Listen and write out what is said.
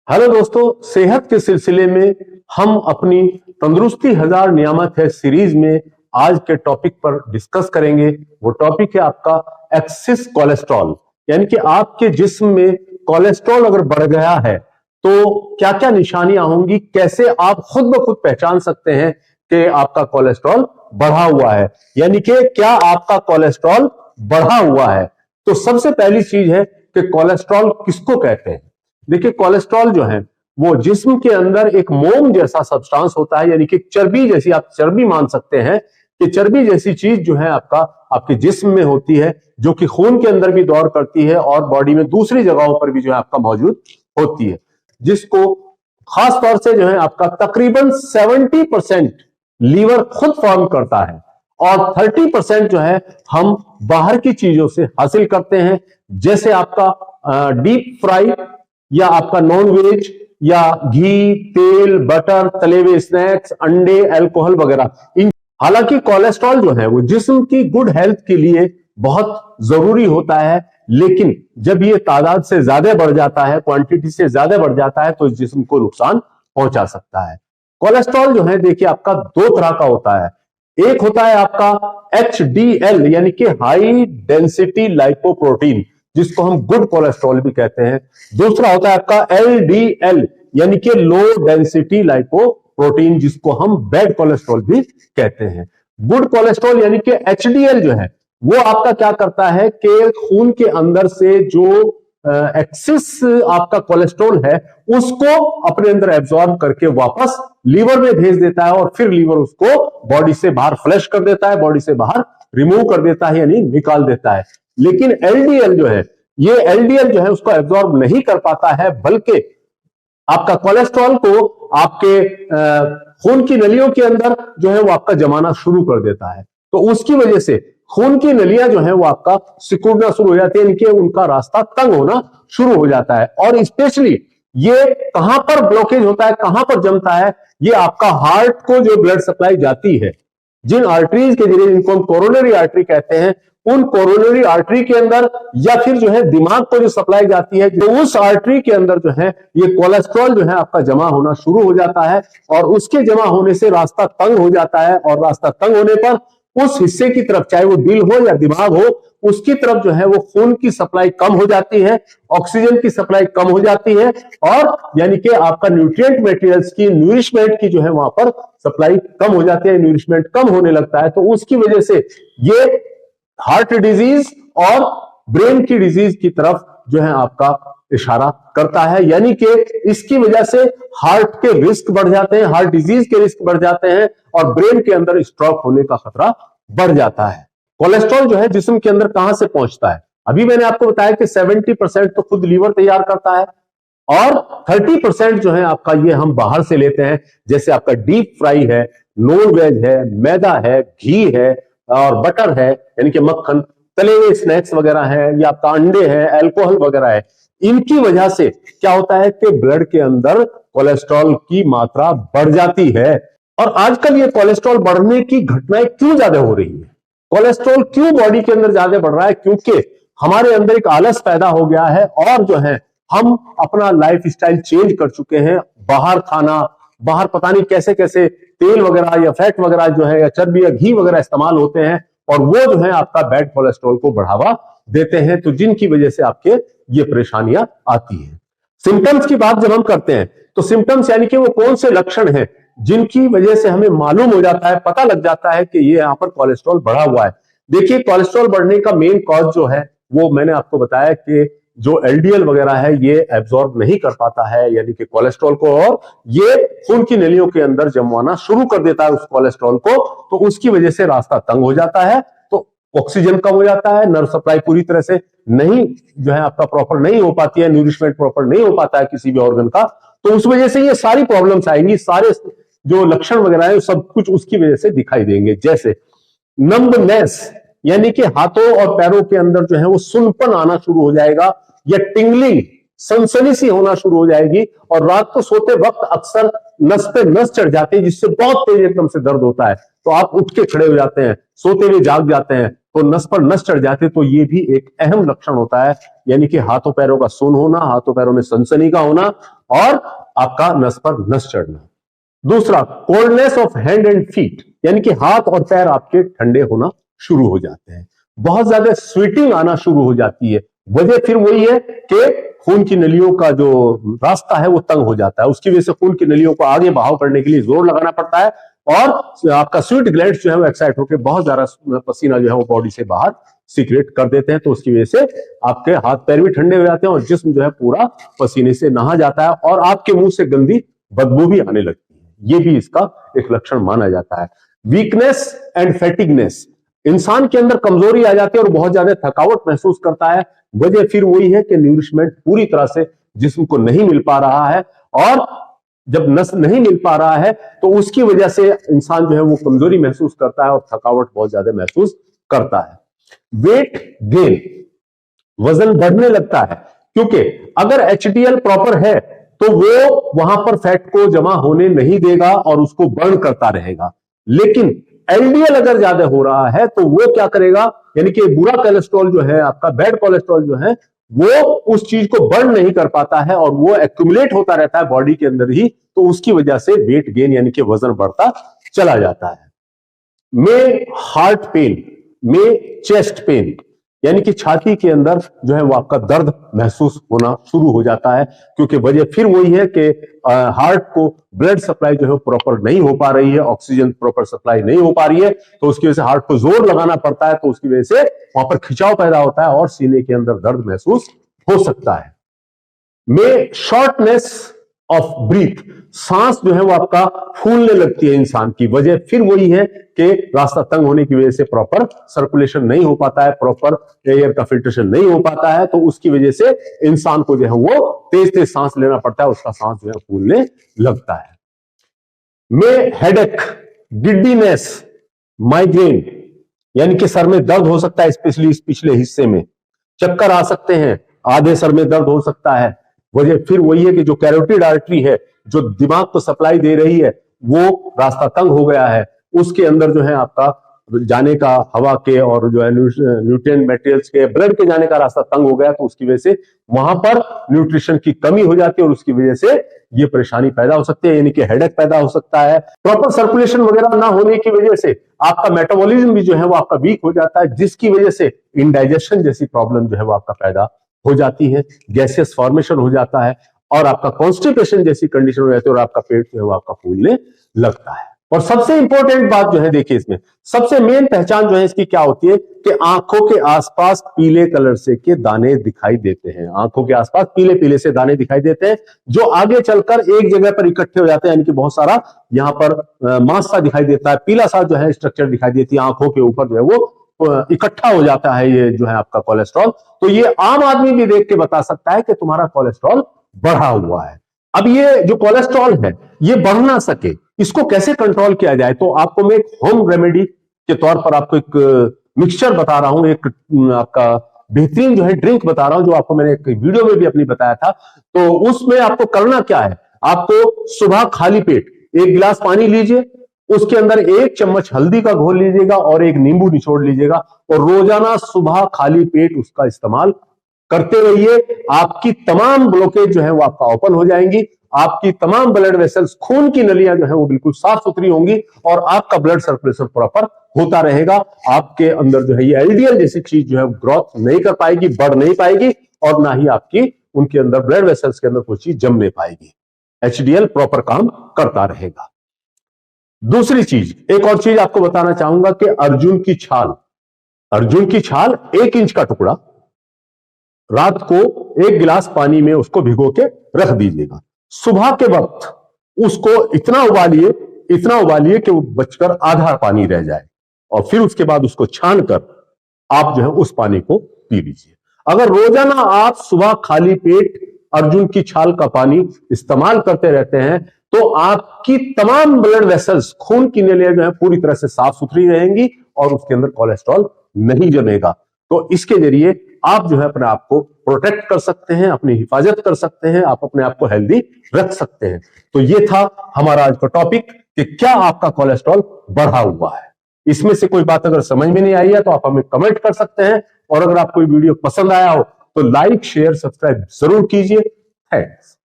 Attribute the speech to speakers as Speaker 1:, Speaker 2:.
Speaker 1: Hello दोस्तों, सेहत के सिलसिले में हम अपनी तंदुरुस्ती हजार नियामत है सीरीज में आज के टॉपिक पर डिस्कस करेंगे। वो टॉपिक है आपका एक्सिस कोलेस्ट्रॉल, यानी कि आपके जिस्म में कोलेस्ट्रॉल अगर बढ़ गया है तो क्या क्या निशानियां होंगी, कैसे आप खुद ब खुद पहचान सकते हैं कि आपका कोलेस्ट्रॉल बढ़ा हुआ है, यानी कि क्या आपका कोलेस्ट्रॉल बढ़ा हुआ है। तो सबसे पहली चीज है कि कोलेस्ट्रॉल किसको कहते हैं। देखिए, कोलेस्ट्रॉल जो है वो जिस्म के अंदर एक मोम जैसा सब्सटेंस होता है, यानी कि चर्बी जैसी, आप चर्बी मान सकते हैं कि चर्बी जैसी चीज जो है आपके जिस्म में होती है, जो कि खून के अंदर भी दौड़ करती है और बॉडी में दूसरी जगहों पर भी जो है आपका मौजूद होती है, जिसको खास तौर से जो है आपका तकरीबन 70% लीवर खुद फॉर्म करता है और 30% जो है हम बाहर की चीजों से हासिल करते हैं, जैसे आपका डीप फ्राई या आपका नॉन वेज या घी, तेल, बटर, तले हुए स्नैक्स, अंडे, अल्कोहल वगैरह। हालांकि कोलेस्ट्रॉल जो है वो जिस्म की गुड हेल्थ के लिए बहुत जरूरी होता है, लेकिन जब ये तादाद से ज्यादा बढ़ जाता है, क्वांटिटी से ज्यादा बढ़ जाता है, तो जिस्म को नुकसान पहुंचा सकता है। कोलेस्ट्रॉल जो है देखिए आपका दो तरह का होता है। एक होता है आपका HDL, यानी कि हाई डेंसिटी लाइपोप्रोटीन, जिसको हम गुड कोलेस्ट्रॉल भी कहते हैं। दूसरा होता है आपका LDL, यानी कि लो डेंसिटी लाइपोप्रोटीन, जिसको हम बैड कोलेस्ट्रॉल भी कहते हैं। गुड कोलेस्ट्रॉल यानी कि HDL जो है वो आपका क्या करता है कि खून के अंदर से जो एक्सिस आपका कोलेस्ट्रॉल है उसको अपने अंदर एब्जॉर्ब करके वापस लीवर में भेज देता है और फिर लीवर उसको बॉडी से बाहर फ्लश कर देता है, बॉडी से बाहर रिमूव कर देता है, यानी निकाल देता है। लेकिन LDL जो है, ये LDL जो है उसको एब्जॉर्ब नहीं कर पाता है, बल्कि आपका कोलेस्ट्रॉल को आपके खून की नलियों के अंदर जो है वो आपका जमाना शुरू कर देता है। तो उसकी वजह से खून की नलियां जो है वो आपका सिकुड़ना शुरू हो जाती है, इनके उनका रास्ता तंग होना शुरू हो जाता है। और स्पेशली ये कहां पर ब्लॉकेज होता है, कहां पर जमता है, ये आपका हार्ट को जो ब्लड सप्लाई जाती है, जिन आर्टरीज के जरिए, इनको हम कोरोनरी आर्टरी कहते हैं, उन कोरोनरी आर्टरी के अंदर या फिर जो है दिमाग को जो सप्लाई जाती है, जो उस आर्टरी के अंदर जो है ये कोलेस्ट्रॉल जो है आपका जमा होना शुरू हो जाता है और उसके जमा होने से रास्ता तंग हो जाता है। और रास्ता तंग होने पर उस हिस्से की तरफ, चाहे वो दिल हो या दिमाग हो, उसकी तरफ जो है वो खून की सप्लाई कम हो जाती है, ऑक्सीजन की सप्लाई कम हो जाती है, और यानी कि आपका न्यूट्रिएंट मटेरियल्स की, न्यूरिशमेंट की जो है वहां पर सप्लाई कम हो जाती है, न्यूरिशमेंट कम होने लगता है। तो उसकी वजह से ये हार्ट डिजीज और ब्रेन की डिजीज की तरफ जो है आपका इशारा करता है, यानी कि इसकी वजह से हार्ट के रिस्क बढ़ जाते हैं, हार्ट डिजीज के रिस्क बढ़ जाते हैं और ब्रेन के अंदर स्ट्रोक होने का खतरा बढ़ जाता है। कोलेस्ट्रॉल जो है जिस्म के अंदर कहां से पहुंचता है, अभी मैंने आपको बताया कि 70% तो खुद लीवर तैयार करता है और 30% जो है आपका ये हम बाहर से लेते हैं, जैसे आपका डीप फ्राई है, नॉन वेज है, मैदा है, घी है और बटर है, यानी कि मक्खन, तले हुए स्नैक्स वगैरह है, या आपका अंडे है, अल्कोहल वगैरह है। इनकी वजह से क्या होता है कि ब्लड के अंदर कोलेस्ट्रॉल की मात्रा बढ़ जाती है। और आजकल ये कोलेस्ट्रॉल बढ़ने की घटनाएं क्यों ज्यादा हो रही है, कोलेस्ट्रॉल क्यों बॉडी के अंदर ज्यादा बढ़ रहा है? क्योंकि हमारे अंदर एक आलस पैदा हो गया है और जो है हम अपना लाइफ स्टाइल चेंज कर चुके हैं। बाहर खाना, बाहर पता नहीं कैसे कैसे तेल वगैरह या फैट वगैरह जो है, या चर्बी या घी वगैरह इस्तेमाल होते हैं और वो जो है आपका बैड कोलेस्ट्रॉल को बढ़ावा देते हैं, तो जिनकी वजह से आपके ये परेशानियां आती हैं। सिम्टम्स की बात जब हम करते हैं तो सिम्टम्स यानी कि वो कौन से लक्षण हैं जिनकी वजह से हमें मालूम हो जाता है, पता लग जाता है कि ये यहां पर कोलेस्ट्रॉल बढ़ा हुआ है। देखिए, कोलेस्ट्रॉल बढ़ने का मेन कॉज जो है वो मैंने आपको बताया कि जो LDL वगैरह है ये एब्जॉर्ब नहीं कर पाता है, यानी कि कोलेस्ट्रॉल को, और ये खून की नलियों के अंदर जमवाना शुरू कर देता है उस कोलेस्ट्रॉल को, तो उसकी वजह से रास्ता तंग हो जाता है, तो ऑक्सीजन कम हो जाता है, नर्व सप्लाई पूरी तरह से नहीं जो है आपका प्रॉपर नहीं हो पाती है, न्यूरिशमेंट प्रॉपर नहीं हो पाता है किसी भी ऑर्गन का, तो उस वजह से ये सारी प्रॉब्लम्स आएंगी, सारे जो लक्षण वगैरह है सब कुछ उसकी वजह से दिखाई देंगे। जैसे नंबनेस, यानी कि हाथों और पैरों के अंदर जो है वो सुनपन आना शुरू हो जाएगा, या टिंगलिंग, सनसनी सी होना शुरू हो जाएगी, और रात को सोते वक्त अक्सर नस पे नस चढ़ जाती है, जिससे बहुत तेज एकदम से दर्द होता है, तो आप उठ के खड़े हो जाते हैं, सोते हुए जाग जाते हैं, तो नस पर नस चढ़ जाते, तो ये भी एक अहम लक्षण होता है, यानी कि हाथों पैरों का सुन होना, हाथों पैरों में सनसनी का होना, और आपका नस पर नस चढ़ना। दूसरा, coldness of hand and feet, यानी कि हाथ और पैर आपके ठंडे होना शुरू हो जाते हैं। बहुत ज्यादा स्वेटिंग आना शुरू हो जाती है। वजह फिर वही है कि खून की नलियों का जो रास्ता है वो तंग हो जाता है, उसकी वजह से खून की नलियों को आगे बहाव करने के लिए जोर लगाना पड़ता है और आपका स्वीट ग्लैंड्स जो है वो एक्साइट होकर बहुत ज्यादा पसीना जो है वो बॉडी से बाहर सीक्रेट कर देते हैं। तो उसकी वजह से आपके हाथ पैर भी ठंडे हो जाते हैं और जिस्म जो है पूरा पसीने से नहा जाता है और आपके मुंह से गंदी बदबू भी आने लगती है। ये भी इसका एक लक्षण माना जाता है। वीकनेस एंड फैटिगनेस, इंसान के अंदर कमजोरी आ जाती है और बहुत ज्यादा थकावट महसूस करता है। वजह फिर वही है कि न्यूरिशमेंट पूरी तरह से जिस्म को नहीं मिल पा रहा है और जब नस नहीं मिल पा रहा है तो उसकी वजह से इंसान जो है वो कमजोरी महसूस करता है और थकावट बहुत ज्यादा महसूस करता है। वेट गेन, वजन बढ़ने लगता है, क्योंकि अगर HDL प्रॉपर है तो वो वहां पर फैट को जमा होने नहीं देगा और उसको बर्न करता रहेगा। लेकिन LDL अगर ज्यादा हो रहा है तो वो क्या करेगा, यानी कि बुरा कोलेस्ट्रॉल जो है आपका, बैड कोलेस्ट्रॉल जो है वो उस चीज को बर्न नहीं कर पाता है और वो एक्यूमुलेट होता रहता है बॉडी के अंदर ही, तो उसकी वजह से वेट गेन यानी कि वजन बढ़ता चला जाता है। में हार्ट पेन, में चेस्ट पेन, यानी कि छाती के अंदर जो है वो आपका दर्द महसूस होना शुरू हो जाता है, क्योंकि वजह फिर वही है कि हार्ट को ब्लड सप्लाई जो है प्रॉपर नहीं हो पा रही है, ऑक्सीजन प्रॉपर सप्लाई नहीं हो पा रही है, तो उसकी वजह से हार्ट को जोर लगाना पड़ता है, तो उसकी वजह से वहां पर खिंचाव पैदा होता है और सीने के अंदर दर्द महसूस हो सकता है। में शॉर्टनेस ऑफ ब्रीथ, सांस जो है वो आपका फूलने लगती है इंसान की। वजह फिर वही है कि रास्ता तंग होने की वजह से प्रॉपर सर्कुलेशन नहीं हो पाता है, प्रॉपर एयर का फिल्ट्रेशन नहीं हो पाता है, तो उसकी वजह से इंसान को जो है वो तेज तेज सांस लेना पड़ता है, उसका सांस जो है फूलने लगता है। में हेडेक, गिड्डीनेस, माइग्रेन, यानी कि सर में दर्द हो सकता है, स्पेशली इस पिछले हिस्से में चक्कर आ सकते हैं, आधे सर में दर्द हो सकता है। वजह फिर वही है कि जो कैरोटिड आर्टरी है जो दिमाग को सप्लाई दे रही है वो रास्ता तंग हो गया है, उसके अंदर जो है आपका जाने का हवा के और जो है न्यूट्रिएंट मटेरियल्स के, ब्लड के जाने का रास्ता तंग हो गया, तो उसकी वजह से वहां पर न्यूट्रिशन की कमी हो जाती है और उसकी वजह से ये परेशानी पैदा हो सकती है, यानी कि हेडेक पैदा हो सकता है। प्रॉपर सर्कुलेशन वगैरह ना होने की वजह से आपका मेटाबॉलिज्म भी जो है वो आपका वीक हो जाता है, जिसकी वजह से इंडाइजेशन जैसी प्रॉब्लम जो है वो आपका पैदा हो जाती है, गैसियस फॉर्मेशन हो जाता है और आपका कॉन्स्टिपेशन जैसी कंडीशन हो जाती है और आपका पेट जो है वो आपका फूलने लगता है। और सबसे इंपॉर्टेंट बात जो है, देखिए इसमें सबसे मेन पहचान जो है इसकी क्या होती है कि आंखों के आसपास पीले कलर से के दाने दिखाई देते हैं। आंखों के आसपास पीले पीले से दाने दिखाई देते हैं जो आगे चलकर एक जगह पर इकट्ठे हो जाते हैं, यानी कि बहुत सारा यहां पर मांस सा दिखाई देता है, पीला सा जो है स्ट्रक्चर दिखाई देती है आंखों के ऊपर जो है वो इकट्ठा हो जाता है, ये जो है आपका कोलेस्ट्रॉल। तो ये आम आदमी भी देख के बता सकता है कि तुम्हारा कोलेस्ट्रॉल बढ़ा हुआ है। अब ये जो कोलेस्ट्रॉल है ये बढ़ ना सके, इसको कैसे कंट्रोल किया जाए, तो आपको मैं एक होम रेमेडी के तौर पर आपको एक मिक्सचर बता रहा हूं, एक आपका बेहतरीन जो है ड्रिंक बता रहा हूं, जो आपको मैंने एक वीडियो में भी अपनी बताया था। तो उसमें आपको करना क्या है, आपको सुबह खाली पेट 1 गिलास पानी लीजिए, उसके अंदर 1 चम्मच हल्दी का घोल लीजिएगा और 1 नींबू निचोड़ लीजिएगा और रोजाना सुबह खाली पेट उसका इस्तेमाल करते रहिए। आपकी तमाम ब्लॉकेज जो है वो आपका ओपन हो जाएंगी, आपकी तमाम ब्लड वेसल्स, खून की नलियां जो है वो बिल्कुल साफ सुथरी होंगी और आपका ब्लड सर्कुलेशन प्रॉपर होता रहेगा। आपके अंदर जो है ये LDL जैसी चीज जो है ग्रोथ नहीं कर पाएगी, बढ़ नहीं पाएगी और ना ही आपकी उनके अंदर ब्लड वेसल्स के अंदर कोई चीज जम नहीं पाएगी। HDL प्रॉपर काम करता रहेगा। दूसरी चीज, एक और चीज आपको बताना चाहूंगा कि अर्जुन की छाल, अर्जुन की छाल 1 इंच का टुकड़ा रात को 1 गिलास पानी में उसको भिगो के रख दीजिएगा। सुबह के वक्त उसको इतना उबालिए कि वो बचकर आधा पानी रह जाए और फिर उसके बाद उसको छानकर आप जो है उस पानी को पी लीजिए। अगर रोजाना आप सुबह खाली पेट अर्जुन की छाल का पानी इस्तेमाल करते रहते हैं तो आपकी तमाम ब्लड वेसल्स, खून की नलियां जो है पूरी तरह से साफ सुथरी रहेंगी और उसके अंदर कोलेस्ट्रॉल नहीं जमेगा। तो इसके जरिए आप जो है अपने आप को प्रोटेक्ट कर सकते हैं, अपनी हिफाजत कर सकते हैं, आप अपने आप को हेल्दी रख सकते हैं। तो ये था हमारा आज का टॉपिक कि क्या आपका कोलेस्ट्रॉल बढ़ा हुआ है। इसमें से कोई बात अगर समझ में नहीं आई है तो आप हमें कमेंट कर सकते हैं और अगर आपको वीडियो पसंद आया हो तो लाइक, शेयर, सब्सक्राइब जरूर कीजिए। थैंक्स।